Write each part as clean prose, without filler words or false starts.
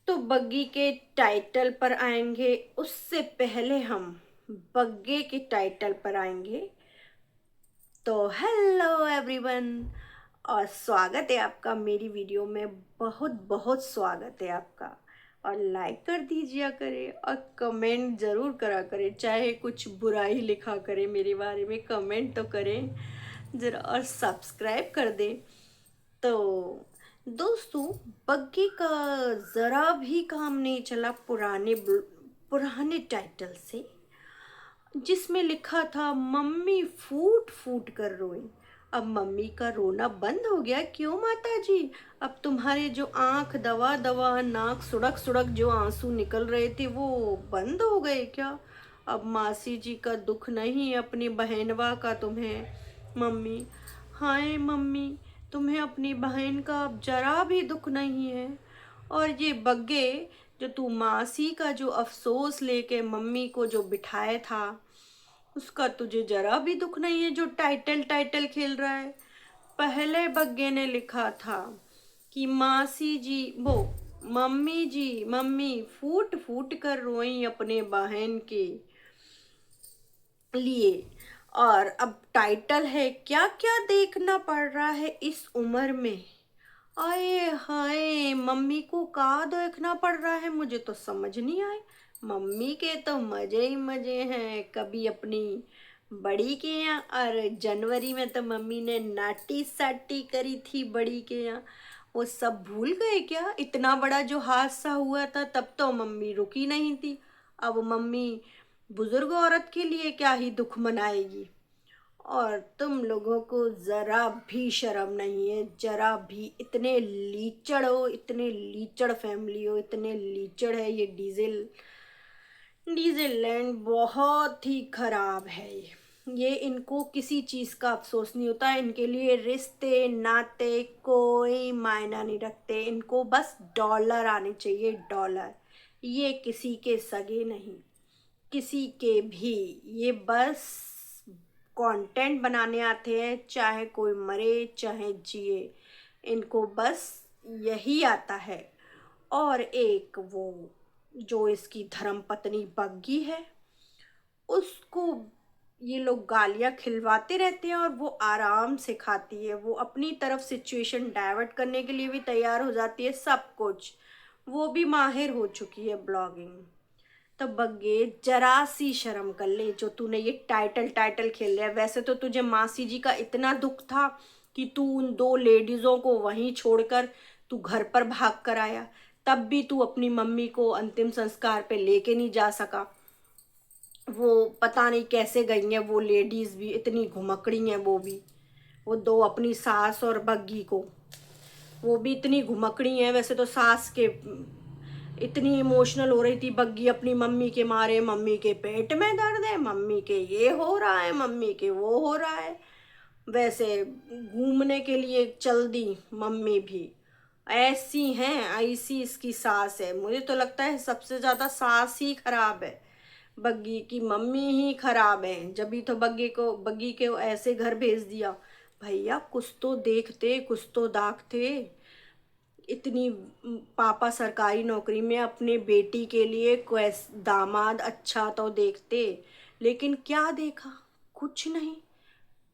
तो बग्गी के टाइटल पर आएंगे, उससे पहले हम बग्गे के टाइटल पर आएंगे। तो हेलो एवरीवन, और स्वागत है आपका मेरी वीडियो में। बहुत बहुत स्वागत है आपका। और लाइक कर दीजिए करें और कमेंट ज़रूर करा करें, चाहे कुछ बुराई लिखा करें मेरे बारे में, कमेंट तो करें ज़रा, और सब्सक्राइब कर दें। तो दोस्तों, बग्गी का ज़रा भी काम नहीं चला पुराने टाइटल से, जिसमें लिखा था मम्मी फूट फूट कर रोई। अब मम्मी का रोना बंद हो गया क्यों माता जी? अब तुम्हारे जो आंख दवा दवा, नाक सुड़क सुड़क जो आंसू निकल रहे थे वो बंद हो गए क्या? अब मासी जी का दुख नहीं, अपनी बहनवा का तुम्हें मम्मी। हाय मम्मी, तुम्हें अपनी बहन का अब जरा भी दुख नहीं है। और ये बग्गे, जो तू मासी का जो अफसोस लेके मम्मी को जो बिठाए था, उसका तुझे जरा भी दुख नहीं है जो टाइटल टाइटल खेल रहा है। पहले बग्गे ने लिखा था कि मासी जी वो मम्मी जी, मम्मी फूट फूट कर रोई अपने बहन के लिए। और अब टाइटल है क्या क्या देखना पड़ रहा है इस उम्र में। आए हाय, मम्मी को का देखना पड़ रहा है, मुझे तो समझ नहीं आए। मम्मी के तो मजे ही मजे हैं। कभी अपनी बड़ी के यहाँ, और जनवरी में तो मम्मी ने नाटी साटी करी थी बड़ी के यहाँ। वो सब भूल गए क्या? इतना बड़ा जो हादसा हुआ था तब तो मम्मी रुकी नहीं थी। अब मम्मी बुजुर्ग औरत के लिए क्या ही दुख मनाएगी। और तुम लोगों को जरा भी शर्म नहीं है, जरा भी। इतने लीचड़ हो, इतने लीचड़ फैमिली हो, इतने लीचड़ है ये डीजल लैंड बहुत ही खराब है। ये इनको किसी चीज़ का अफसोस नहीं होता। इनके लिए रिश्ते नाते कोई मायना नहीं रखते। इनको बस डॉलर आने चाहिए, डॉलर। ये किसी के सगे नहीं, किसी के भी। ये बस कंटेंट बनाने आते हैं, चाहे कोई मरे चाहे जिए, इनको बस यही आता है। और एक वो जो इसकी धर्मपत्नी बग्गी है, उसको ये लोग गालियाँ खिलवाते रहते हैं और वो आराम से खाती है। वो अपनी तरफ सिचुएशन डाइवर्ट करने के लिए भी तैयार हो जाती है, सब कुछ। वो भी माहिर हो चुकी है ब्लॉगिंग। तो बग्गे, जरा सी शर्म कर ले जो तूने ये टाइटल टाइटल खेल लिया। वैसे तो तुझे मासी जी का इतना दुख था कि तू उन दो लेडीज़ों को वहीं छोड़कर तू घर पर भाग कर आया, तब भी तू अपनी मम्मी को अंतिम संस्कार पे लेके नहीं जा सका। वो पता नहीं कैसे गई हैं वो लेडीज़ भी, इतनी घुमकड़ी हैं वो भी। वो दो अपनी सास और बग्गी को, वो भी इतनी घुमकड़ी हैं। वैसे तो सास के इतनी इमोशनल हो रही थी बग्गी अपनी मम्मी के मारे। मम्मी के पेट में दर्द है, मम्मी के ये हो रहा है, मम्मी के वो हो रहा है। वैसे घूमने के लिए चल दी मम्मी भी। ऐसी हैं, ऐसी इसकी सास है। मुझे तो लगता है सबसे ज़्यादा सास ही खराब है, बग्गी की मम्मी ही खराब है। जब तो बग्गी के ऐसे घर भेज दिया। भैया कुछ तो देखते, कुछ तो दाखते। इतनी पापा सरकारी नौकरी में, अपने बेटी के लिए कोई दामाद अच्छा तो देखते। लेकिन क्या देखा? कुछ नहीं,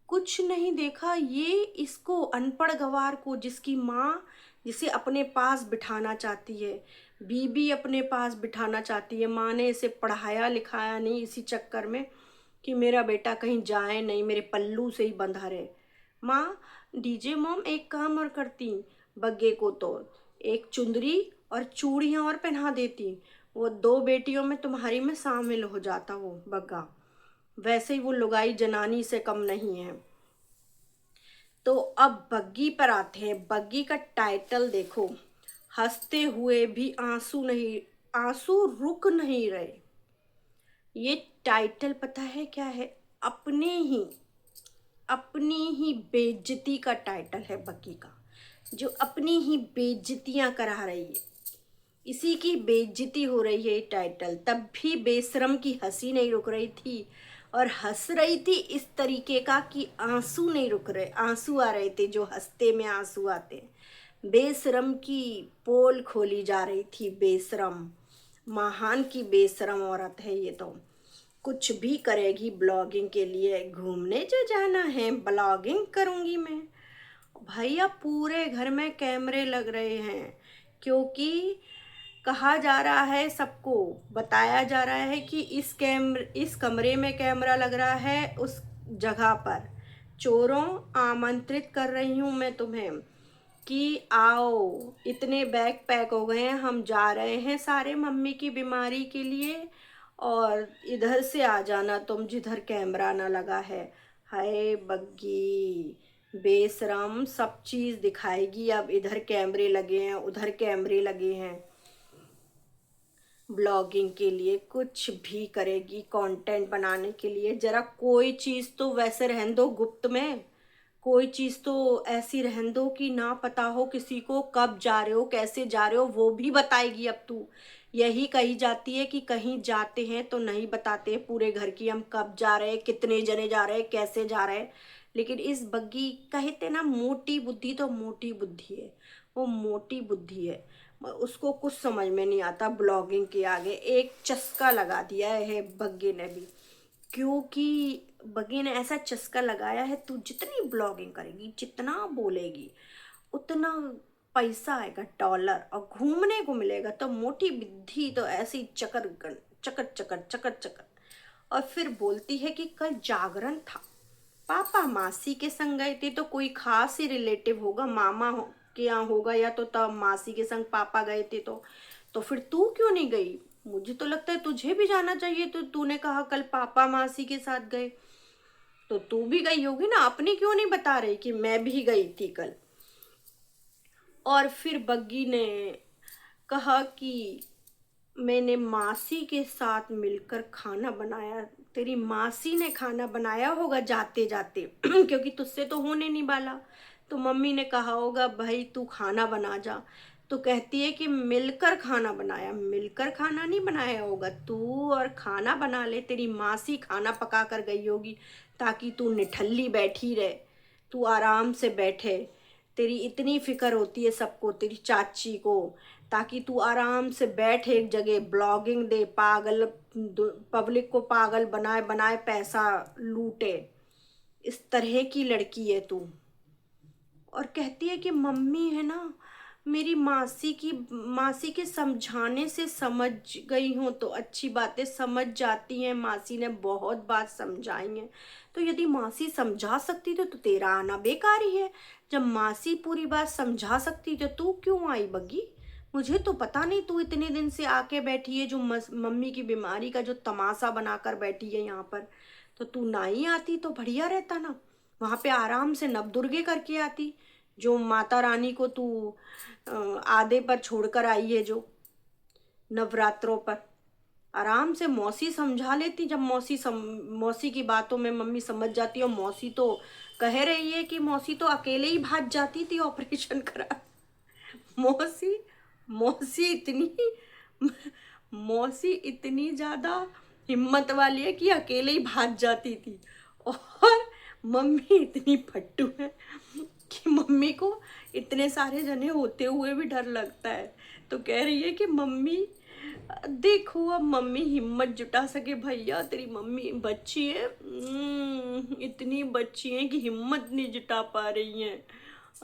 कुछ नहीं देखा। ये इसको अनपढ़ गवार को, जिसकी माँ जिसे अपने पास बिठाना चाहती है, बीबी अपने पास बिठाना चाहती है, माँ ने इसे पढ़ाया लिखाया नहीं इसी चक्कर में कि मेरा बेटा कहीं जाए नहीं, मेरे पल्लू से ही बंधा रहे। माँ, डीजे मॉम एक काम और करती, बग्गे को तो एक चुंदरी और चूड़ियाँ और पहना देती। वो दो बेटियों में तुम्हारी में शामिल हो जाता वो बग्गा। वैसे ही वो लुगाई जनानी से कम नहीं है। तो अब बग्गी पर आते हैं। बग्गी का टाइटल देखो, हंसते हुए भी आंसू नहीं, आंसू रुक नहीं रहे। ये टाइटल पता है क्या है? अपनी ही बेइज्जती का टाइटल है बग्गी का, जो अपनी ही बेइज्जतियां करा रही है। इसी की बेइज्जती हो रही है ये टाइटल। तब भी बेशरम की हंसी नहीं रुक रही थी, और हंस रही थी इस तरीके का कि आंसू नहीं रुक रहे, आंसू आ रहे थे जो हंसते में आंसू आते हैं। बेशरम की पोल खोली जा रही थी। बेशरम, महान की बेशरम औरत है ये तो। कुछ भी करेगी ब्लॉगिंग के लिए। घूमने जो जाना है ब्लॉगिंग करूँगी मैं। भैया पूरे घर में कैमरे लग रहे हैं, क्योंकि कहा जा रहा है, सबको बताया जा रहा है कि इस कमरे में कैमरा लग रहा है, उस जगह पर। चोरों, आमंत्रित कर रही हूँ मैं तुम्हें कि आओ, इतने बैग पैक हो गए हैं, हम जा रहे हैं सारे मम्मी की बीमारी के लिए, और इधर से आ जाना तुम जिधर कैमरा ना लगा है। हाय बग्गी, बेशरम, सब चीज़ दिखाएगी अब। इधर कैमरे लगे हैं, उधर कैमरे लगे हैं। ब्लॉगिंग के लिए कुछ भी करेगी, कंटेंट बनाने के लिए। जरा कोई चीज़ तो वैसे रहन दो गुप्त में। कोई चीज़ तो ऐसी रहन दो कि ना पता हो किसी को, कब जा रहे हो, कैसे जा रहे हो, वो भी बताएगी अब तू। यही कही जाती है कि कहीं जाते हैं तो नहीं बताते पूरे घर की, हम कब जा रहे हैं, कितने जने जा रहे हैं, कैसे जा रहे हैं। लेकिन इस बग्गी, कहते ना मोटी बुद्धि तो मोटी बुद्धि है, वो मोटी बुद्धि है। उसको कुछ समझ में नहीं आता ब्लॉगिंग के आगे। एक चस्का लगा दिया है बग्गी ने भी, क्योंकि बग्गी ने ऐसा चस्का लगाया है, तू जितनी ब्लॉगिंग करेगी, जितना बोलेगी, उतना पैसा आएगा, डॉलर, और घूमने को मिलेगा। तो मोटी बुद्धि तो ऐसी चकर चकर चकर चकर चकर। और फिर बोलती है कि कल जागरण था, पापा मासी के संग गए थे, तो कोई खास ही रिलेटिव होगा, के यहाँ होगा, या तो तब मासी के संग पापा गए थे। तो फिर तू क्यों नहीं गई? मुझे तो लगता है तुझे भी जाना चाहिए। तो तूने कहा कल पापा मासी के साथ गए, तो तू भी गई होगी ना। अपनी क्यों नहीं बता रही कि मैं भी गई थी कल? और फिर बग्गी ने कहा कि मैंने मासी के साथ मिलकर खाना बनाया। तेरी मासी ने खाना बनाया होगा जाते जाते क्योंकि तुझसे तो होने नहीं वाला। तो मम्मी ने कहा होगा भाई तू खाना बना जा। तो कहती है कि मिलकर खाना बनाया। मिलकर खाना नहीं बनाया होगा, तू और खाना बना ले। तेरी मासी खाना पका कर गई होगी ताकि तू निठल्ली बैठी रहे, तू आराम से बैठे। तेरी इतनी फिक्र होती है सबको, तेरी चाची को, ताकि तू आराम से बैठ एक जगह, ब्लॉगिंग दे, पागल पब्लिक को पागल बनाए बनाए पैसा लूटे। इस तरह की लड़की है तू। और कहती है कि मम्मी है ना, मेरी मासी के समझाने से समझ गई हूँ। तो अच्छी बातें समझ जाती हैं, मासी ने बहुत बात समझाई हैं। तो यदि मासी समझा सकती तो तेरा आना बेकार ही है। जब मासी पूरी बात समझा सकती तो तू क्यों आई बग्गी? मुझे तो पता नहीं तू इतने दिन से आके बैठी है, जो मम्मी की बीमारी का जो तमाशा बनाकर बैठी है यहाँ पर। तो तू ना ही आती तो बढ़िया रहता ना, वहाँ पे आराम से नवदुर्गे करके आती, जो माता रानी को तू आधे पर छोड़कर आई है, जो नवरात्रों पर। आराम से मौसी समझा लेती। जब मौसी की बातों में मम्मी समझ जाती, और मौसी तो कह रही है कि मौसी तो अकेले ही भाग जाती थी ऑपरेशन करा। मौसी मौसी इतनी मौसी इतनी ज़्यादा हिम्मत वाली है कि अकेले ही भाग जाती थी। और मम्मी इतनी फट्टू है कि मम्मी को इतने सारे जने होते हुए भी डर लगता है। तो कह रही है कि मम्मी देखो, अब मम्मी हिम्मत जुटा सके। भैया तेरी मम्मी बच्ची है, इतनी बच्ची है कि हिम्मत नहीं जुटा पा रही हैं।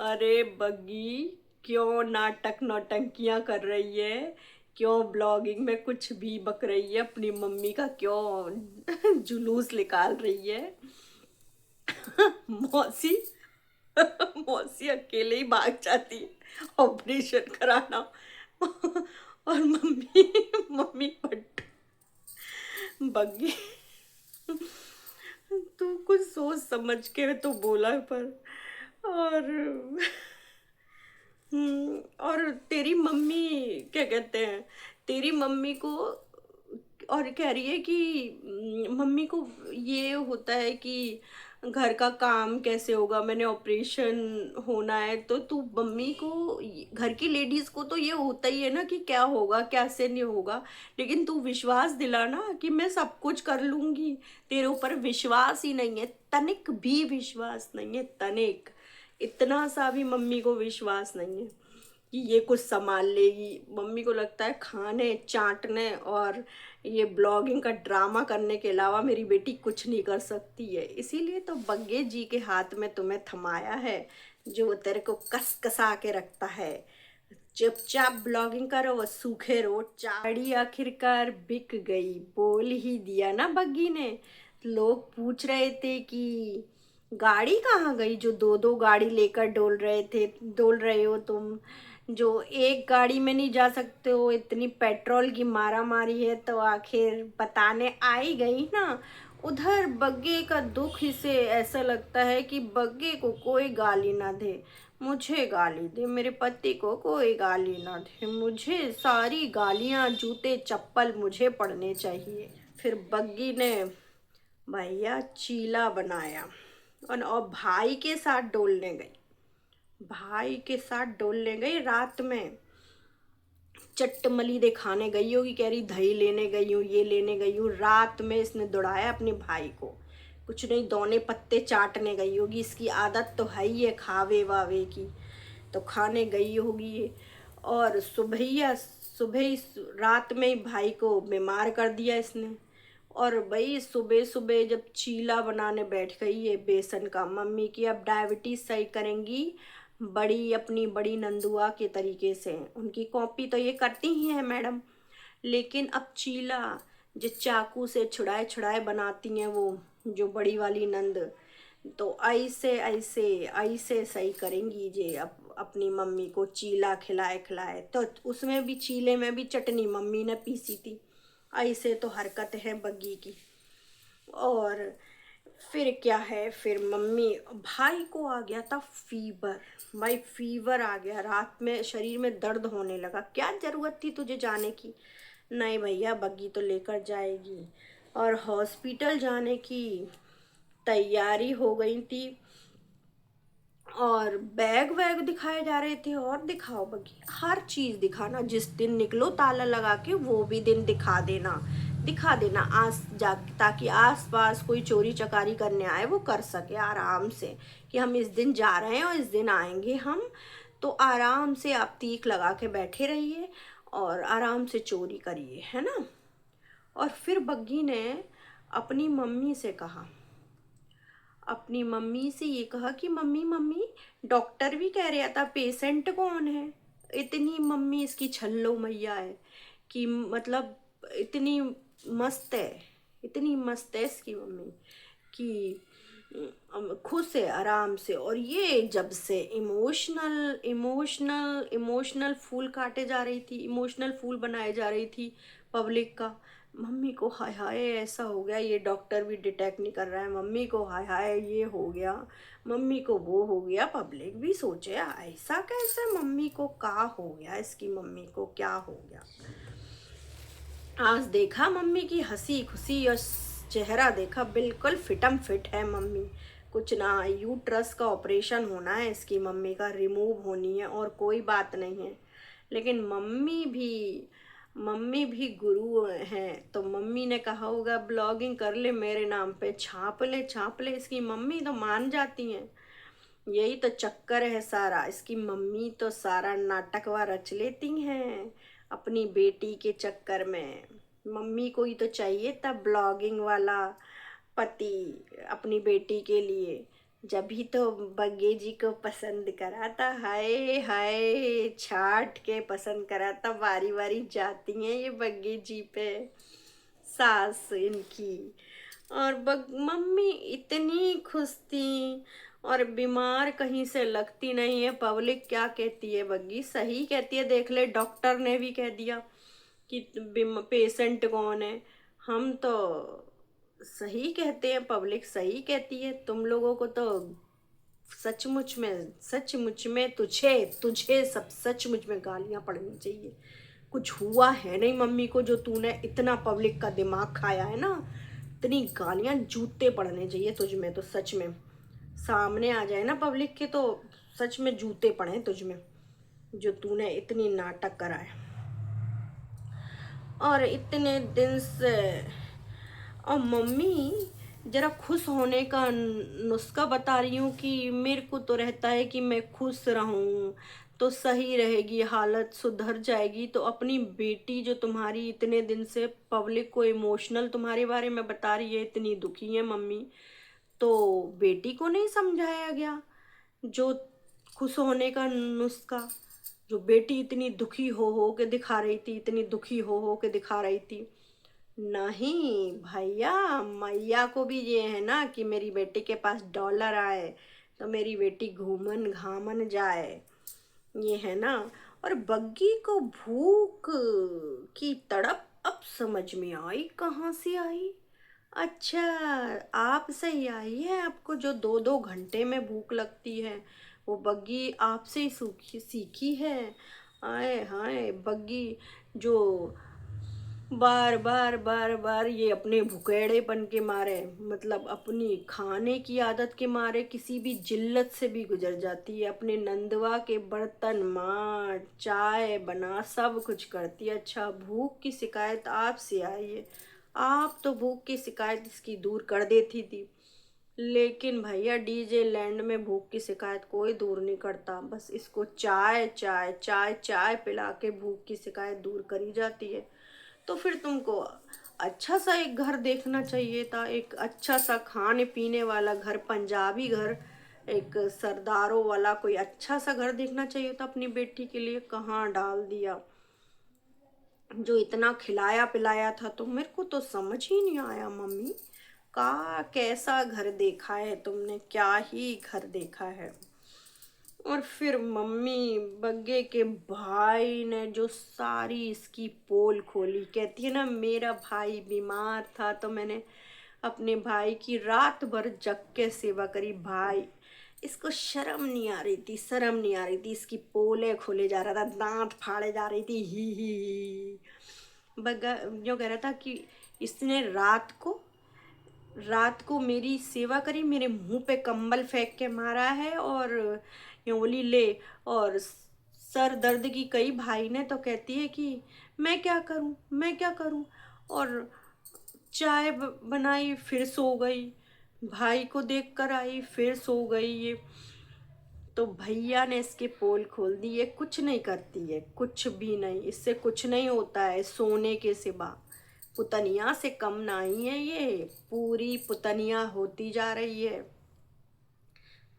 अरे बग्गी, क्यों नाटक नौटंकियां कर रही है? क्यों ब्लॉगिंग में कुछ भी बक रही है? अपनी मम्मी का क्यों जुलूस निकाल रही है? मौसी मौसी अकेले ही भाग जाती है ऑपरेशन कराना। और मम्मी मम्मी पट बग्गी, तू कुछ सोच समझ के तो बोला पर। और और तेरी मम्मी क्या कहते हैं, तेरी मम्मी को और कह रही है कि मम्मी को ये होता है कि घर का काम कैसे होगा, मैंने ऑपरेशन होना है। तो तू मम्मी को, घर की लेडीज को तो ये होता ही है ना कि क्या होगा कैसे नहीं होगा। लेकिन तू विश्वास दिलाना कि मैं सब कुछ कर लूँगी। तेरे ऊपर विश्वास ही नहीं है, तनिक भी विश्वास नहीं है, तनिक, इतना सा भी मम्मी को विश्वास नहीं है। कि ये कुछ संभाल लेगी। मम्मी को लगता है खाने चाटने और ये ब्लॉगिंग का ड्रामा करने के अलावा मेरी बेटी कुछ नहीं कर सकती है। इसीलिए तो बग्गे जी के हाथ में तुम्हें थमाया है, जो तेरे को कस कसा के रखता है। चुपचाप ब्लॉगिंग करो और सूखे रोड चाड़ी आखिरकार बिक गई। बोल ही दिया ना बग्गी ने। लोग पूछ रहे थे कि गाड़ी कहाँ गई, जो दो दो गाड़ी लेकर डोल रहे हो तुम, जो एक गाड़ी में नहीं जा सकते हो। इतनी पेट्रोल की मारा मारी है तो आखिर बताने आई गई ना। उधर बग्गे का दुख इसे ऐसा लगता है कि बग्गे को कोई गाली ना दे, मुझे गाली दे, मेरे पति को कोई गाली ना दे, मुझे सारी गालियां जूते चप्पल मुझे पड़ने चाहिए। फिर बग्गी ने भैया चीला बनाया और भाई के साथ डोलने गई। भाई के साथ डोलने गई रात में। चट्टमली दिखाने गई होगी, कह रही दही लेने गई हूँ, ये लेने गई हूँ। रात में इसने दौड़ाया अपने भाई को। कुछ नहीं, दोने पत्ते चाटने गई होगी। इसकी आदत तो है ही है खावे वावे की, तो खाने गई होगी ये। और सुबह ही रात में ही भाई को बीमार कर दिया इसने। और भाई सुबह सुबह जब चीला बनाने बैठ गई है बेसन का, मम्मी की अब डायबिटीज सही करेंगी बड़ी, अपनी बड़ी नंदुआ के तरीके से। उनकी कॉपी तो ये करती ही है मैडम, लेकिन अब चीला जो चाकू से छुड़ाए छुड़ाए बनाती हैं वो, जो बड़ी वाली नंद, तो ऐसे ऐसे ऐसे सही करेंगी जे अब अपनी मम्मी को चीला खिलाए खिलाए। तो उसमें भी, चीले में भी चटनी मम्मी ने पीसी थी। ऐसे तो हरकत है बग्गी की। और फिर क्या है, फिर मम्मी, भाई को आ गया था फीवर। भाई फीवर आ गया, रात में शरीर में दर्द होने लगा। क्या ज़रूरत थी तुझे जाने की? नहीं भैया, बग्गी तो लेकर जाएगी। और हॉस्पिटल जाने की तैयारी हो गई थी और बैग वैग दिखाए जा रहे थे। और दिखाओ बग्गी, हर चीज़ दिखाना। जिस दिन निकलो ताला लगा के वो भी दिन दिखा देना आस जा, ताकि आस पास कोई चोरी चकारी करने आए वो कर सके आराम से, कि हम इस दिन जा रहे हैं और इस दिन आएंगे हम। तो आराम से आप तीक लगा के बैठे रहिए और आराम से चोरी करिए, है ना। और फिर बग्गी ने अपनी मम्मी से कहा, अपनी मम्मी से ये कहा कि मम्मी मम्मी, डॉक्टर भी कह रहा था पेशेंट कौन है। इतनी मम्मी इसकी छल्लो मैया है कि मतलब इतनी मस्त है, इतनी मस्त है इसकी मम्मी कि खुश है आराम से। और ये जब से इमोशनल फूल काटे जा रही थी, इमोशनल फूल बनाए जा रही थी पब्लिक का, मम्मी को हाय हाय ऐसा हो गया, ये डॉक्टर भी डिटेक्ट नहीं कर रहा है, मम्मी को हाय हाय ये हो गया, मम्मी को वो हो गया। पब्लिक भी सोचे ऐसा कैसे, मम्मी को क्या हो गया, इसकी मम्मी को क्या हो गया। आज देखा मम्मी की हंसी खुशी और चेहरा देखा, बिल्कुल फिटम फिट है मम्मी। कुछ ना, यूट्रस का ऑपरेशन होना है इसकी मम्मी का, रिमूव होनी है और कोई बात नहीं है। लेकिन मम्मी भी गुरु हैं, तो मम्मी ने कहा होगा ब्लॉगिंग कर ले मेरे नाम पे, छाप ले। इसकी मम्मी तो मान जाती हैं। यही तो चक्कर है सारा, इसकी मम्मी तो सारा नाटकवा रच लेती हैं अपनी बेटी के चक्कर में। मम्मी को ही तो चाहिए था ब्लॉगिंग वाला पति अपनी बेटी के लिए, जब भी तो बग्गे जी को पसंद करा था। हाय हाय, छाट के पसंद करा था। बारी बारी जाती हैं ये बग्गे जी पे सास इनकी। और मम्मी इतनी खुश थी और बीमार कहीं से लगती नहीं है। पब्लिक क्या कहती है, बग्गी सही कहती है, देख ले डॉक्टर ने भी कह दिया कि पेशेंट कौन है। हम तो सही कहते हैं, पब्लिक सही कहती है। तुम लोगों को तो सचमुच में तुझे सब सचमुच में गालियां पड़नी चाहिए। कुछ हुआ है नहीं मम्मी को, जो तूने इतना पब्लिक का दिमाग खाया है ना, इतनी गालियां जूते पड़ने चाहिए तुझ में तो। सच में सामने आ जाए ना पब्लिक के तो सच में जूते पड़े तुझ में, जो तूने इतनी नाटक करा है। और इतने दिन से, और मम्मी जरा खुश होने का नुस्खा बता रही हूँ कि मेरे को तो रहता है कि मैं खुश रहूँ, तो सही रहेगी, हालत सुधर जाएगी। तो अपनी बेटी जो तुम्हारी इतने दिन से पब्लिक को इमोशनल तुम्हारे बारे में बता रही है, इतनी दुखी है मम्मी, तो बेटी को नहीं समझाया गया जो खुश होने का नुस्खा? जो बेटी इतनी दुखी हो के दिखा रही थी, इतनी दुखी हो के दिखा रही थी। नहीं भैया, मैया को भी ये है ना कि मेरी बेटी के पास डॉलर आए तो मेरी बेटी घूमन घामन जाए, ये है ना। और बग्गी को भूख की तड़प अब समझ में आई, कहाँ से आई। अच्छा, आप सही आई है, आपको जो 2-2 घंटे में भूख लगती है वो बग्गी आपसे ही सूखी सीखी है। आए हाय, बग्गी जो बार बार ये अपने भुखेड़ेपन के मारे, मतलब अपनी खाने की आदत के मारे किसी भी जिल्लत से भी गुजर जाती है, अपने नंदवा के बर्तन मार, चाय बना, सब कुछ करती है। अच्छा, भूख की शिकायत आपसे आई है, आप तो भूख की शिकायत इसकी दूर कर देती थी, लेकिन भैया डीजे लैंड में भूख की शिकायत कोई दूर नहीं करता, बस इसको चाय चाय चाय चाय पिला के भूख की शिकायत दूर करी जाती है। तो फिर तुमको अच्छा सा एक घर देखना चाहिए था, एक अच्छा सा खाने पीने वाला घर, पंजाबी घर, एक सरदारों वाला कोई अच्छा सा घर देखना चाहिए था अपनी बेटी के लिए। कहाँ डाल दिया जो इतना खिलाया पिलाया था। तो मेरे को तो समझ ही नहीं आया मम्मी, का कैसा घर देखा है तुमने, क्या ही घर देखा है। और फिर मम्मी बग्गे के भाई ने जो सारी इसकी पोल खोली, कहती है ना मेरा भाई बीमार था तो मैंने अपने भाई की रात भर जग के सेवा करी। भाई, इसको शर्म नहीं आ रही थी, शर्म नहीं आ रही थी, इसकी पोले खोले जा रहा था, दांत फाड़े जा रही थी, ही बग्गा जो कह रहा था कि इसने रात को मेरी सेवा करी, मेरे मुंह पे कंबल फेंक के मारा है, और यूं बोली ले। और सर दर्द की कई भाई ने, तो कहती है कि मैं क्या करूं, मैं क्या करूं। और चाय बनाई, फिर सो गई, भाई को देख कर आई, फिर सो गई ये। तो भैया ने इसके पोल खोल दी, ये कुछ नहीं करती है, कुछ भी नहीं, इससे कुछ नहीं होता है सोने के सिवा। पुतनिया से कम नहीं है ये, पूरी पुतनिया होती जा रही है।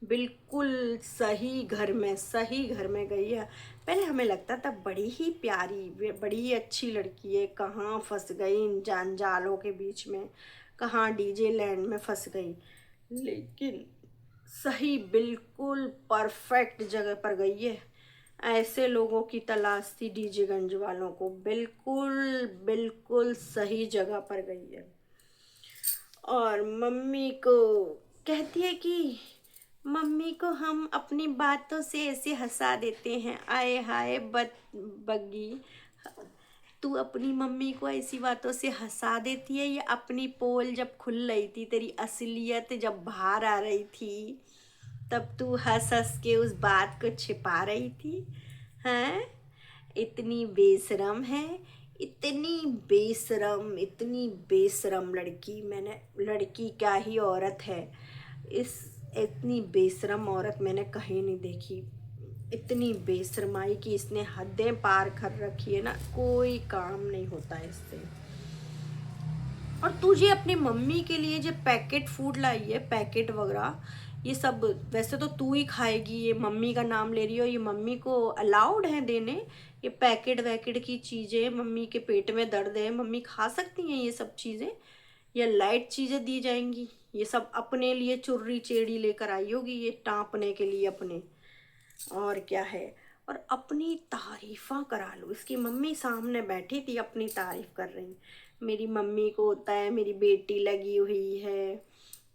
बिल्कुल सही घर में गई है। पहले हमें लगता था बड़ी ही प्यारी, बड़ी ही अच्छी लड़की है, कहाँ फंस गई इन जंजालों के बीच में, कहाँ डीजे लैंड में फंस गई। लेकिन सही बिल्कुल परफेक्ट जगह पर गई है। ऐसे लोगों की तलाश थी डीजेगंज वालों को, बिल्कुल बिल्कुल सही जगह पर गई है। और मम्मी को कहती है कि मम्मी को हम अपनी बातों से ऐसे हंसा देते हैं। आए हाय बग्गी, तू अपनी मम्मी को ऐसी बातों से हंसा देती है, या अपनी पोल जब खुल रही थी, तेरी असलियत जब बाहर आ रही थी, तब तू हंस हंस के उस बात को छिपा रही थी? हैं, इतनी बेशरम है, इतनी बेशरम, इतनी बेशरम लड़की मैंने, लड़की क्या ही औरत है, इस इतनी बेशरम औरत मैंने कहीं नहीं देखी। इतनी बेशरमाई की इसने हदें पार कर रखी है ना, कोई काम नहीं होता इससे। और तुझे अपनी मम्मी के लिए जो पैकेट फूड लाई है, पैकेट वगैरह, ये सब वैसे तो तू ही खाएगी, ये मम्मी का नाम ले रही हो, ये मम्मी को अलाउड है देने? ये पैकेट वैकेट की चीज़ें, मम्मी के पेट में दर्द है, मम्मी खा सकती हैं ये सब चीज़ें, या लाइट चीज़ें दी जाएंगी? ये सब अपने लिए चुर्री चेड़ी लेकर आई होगी, ये टाँपने के लिए अपने, और क्या है। और अपनी तारीफ़ा करा लो, इसकी मम्मी सामने बैठी थी अपनी तारीफ़ कर रही, मेरी मम्मी को होता है मेरी बेटी लगी हुई है,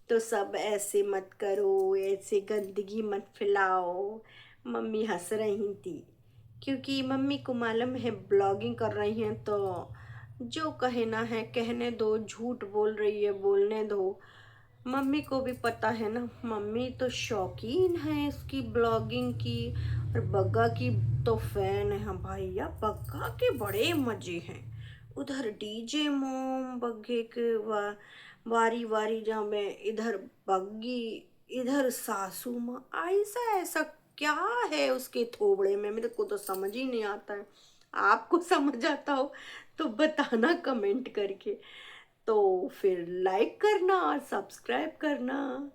तो सब ऐसे मत करो, ऐसे गंदगी मत फैलाओ। मम्मी हंस रही थी, क्योंकि मम्मी को मालूम है ब्लॉगिंग कर रही हैं, तो जो कहना है कहने दो, झूठ बोल रही है बोलने दो। मम्मी को भी पता है ना, मम्मी तो शौकीन है इसकी ब्लॉगिंग की, और बग्गा की तो फैन है। हाँ भैया, बग्गा के बड़े मजे हैं, उधर डीजे मोम बग्गे के वारी वारी, जहाँ में इधर बग्गी, इधर सासू माँ, ऐसा ऐसा क्या है उसके थोबड़े में, मेरे को तो समझ ही नहीं आता है। आपको समझ आता हो तो बताना कमेंट करके। तो फिर लाइक करना और सब्सक्राइब करना।